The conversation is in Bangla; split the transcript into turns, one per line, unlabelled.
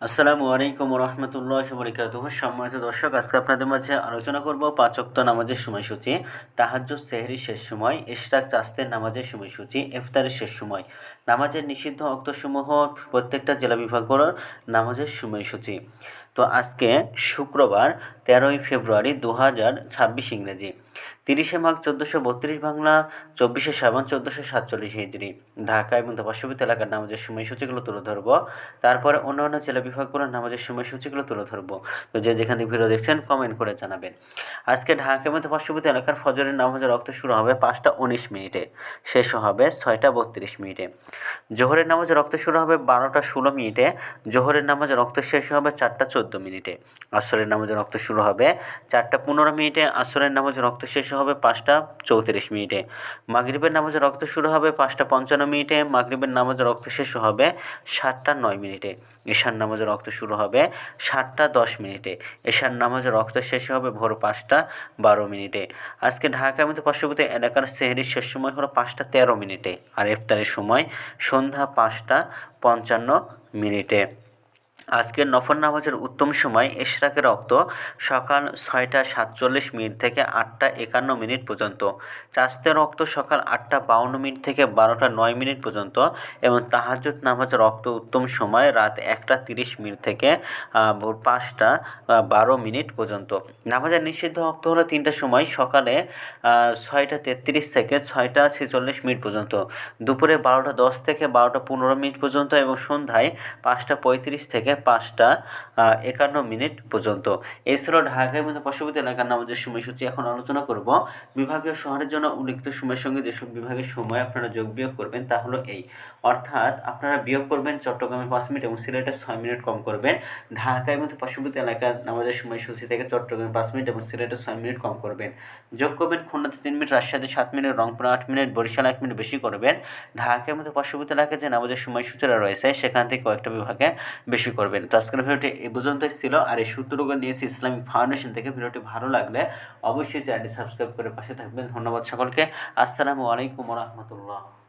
আসসালামু আলাইকুম রহমতুল্লাহি ওয়া বারাকাতুহু। সম্মানিত দর্শক, আজকে আপনাদের মাঝে আলোচনা করব ৫ ওয়াক্ত নামাজের সময়সূচি, তাহাজ্জুদ সেহরির শেষ সময়, ইশরাক চাস্তের নামাজের সময়সূচি, ইফতারের শেষ সময়, নামাজের নিষিদ্ধ ওয়াক্তসমূহ, প্রত্যেকটা জেলা বিভাগগুলোর নামাজের সময়সূচি। তো আজকে শুক্রবার ১৩ই ফেব্রুয়ারি ২০২৬ ইংরেজি, ৩০শে মাঘ ১৪৩২ বাংলা, ২৪শে শ্রাবণ ১৪৪৭ হিজরি। ঢাকা এবং পার্শ্ববর্তী এলাকার নামাজের সময়সূচিগুলো তুলে ধরব, তারপরে অন্যান্য জেলা বিভাগগুলোর নামাজের সময়সূচিগুলো তুলে ধরব। তো যে যেখান থেকে ভিডিও দেখছেন কমেন্ট করে জানাবেন। আজকে ঢাকা এবং পার্শ্ববর্তী এলাকার ফজরের নামাজের রক্ত শুরু হবে ৫টা ১৯ মিনিটে, শেষ হবে ৬টা ৩২ মিনিটে। জোহরের নামাজের রক্ত শুরু হবে ১২টা ১৬ মিনিটে, জোহরের নামাজের রক্ত শেষ হবে ৪টা ১৪ মিনিটে। আসরের নামাজের রক্ত শুরু হবে ৪টা ১৫ মিনিটে, আসরের নামাজের রক্ত শেষ হবে ৫টা ৩৪ মিনিটে। মাগরিবের নামাজের রক্ত শুরু হবে ৫টা ৫৫ মিনিটে, মাগরিবের নামাজের রক্ত শেষ হবে ৭টা ৯ মিনিটে। এশার নামাজের রক্ত শুরু হবে ৭টা ১০ মিনিটে, এশার নামাজের রক্ত শেষ হবে ভোর ৫টা ১২ মিনিটে। আজকে ঢাকার মধ্যে পার্শ্ববর্তী এলাকার সেহরির শেষ সময় হলো ৫টা ১৩ মিনিটে, আর ইফতারের সময় সন্ধ্যা ৫টা ৫৫ মিনিটে। আজকের নফল নামাজের উত্তম সময় ইশরাকের রক্ত সকাল ৬টা ৪৭ মিনিট থেকে ৮টা ৫১ মিনিট পর্যন্ত, চাস্তের রক্ত সকাল ৮টা ৫২ মিনিট থেকে ১২টা ৯ মিনিট পর্যন্ত, এবং তাহাজ্জুদ নামাজের রক্ত উত্তম সময় রাত ১টা ৩০ মিনিট থেকে ভোর ৫টা ১২ মিনিট পর্যন্ত। নামাজের নিষিদ্ধ রক্ত হলো ৩টার সময়, সকালে ৬টা ৩৩ থেকে ৬টা ৪৬ মিনিট পর্যন্ত, দুপুরে ১২টা ১০ থেকে ১২টা ১৫ মিনিট পর্যন্ত, এবং সন্ধ্যায় ৫টা ৩৫ থেকে ৫টা ৫১ মিনিট পর্যন্ত। এছাড়াও ঢাকার মধ্যে পার্শ্ববর্তী এলাকার নামাজের সময়সূচি এখন আলোচনা করব। বিভাগীয় শহরের জন্য উল্লিখিত সময়ের সঙ্গে যেসব বিভাগের সময় আপনারা যোগ বিয়োগ করবেন তা হলো এই, অর্থাৎ আপনারা বিয়োগ করবেন চট্টগ্রামে ৫ মিনিট এবং সিলেটে ৬ মিনিট কম করবেন। ঢাকার মধ্যে পার্শ্ববর্তী এলাকার নামাজের সময়সূচি থেকে চট্টগ্রামে ৫ মিনিট এবং সিলেটে 6 মিনিট কম করবেন। যোগ করবেন খুলনাতে 3 মিনিট, রাজশাহীতে 7 মিনিট, রংপুরে 8 মিনিট, বরিশাল 1 মিনিট বেশি করবেন। ঢাকার মধ্যে পার্শ্ববর্তী এলাকায় যে নামাজের সময়সূচিরা রয়েছে সেখান থেকে কয়েকটা বিভাগে বেশি করবেন। তো আজকের ভিডিওটি এই পর্যন্তই ছিল, আর এই সূত্রগুলো নিয়েছি ইসলামিক ফাউন্ডেশন থেকে। ভিডিওটি ভালো লাগলে অবশ্যই চ্যানেলটি সাবস্ক্রাইব করে পাশে থাকবেন। ধন্যবাদ সকলকে। আসসালামু আলাইকুম ওয়া রাহমাতুল্লাহ।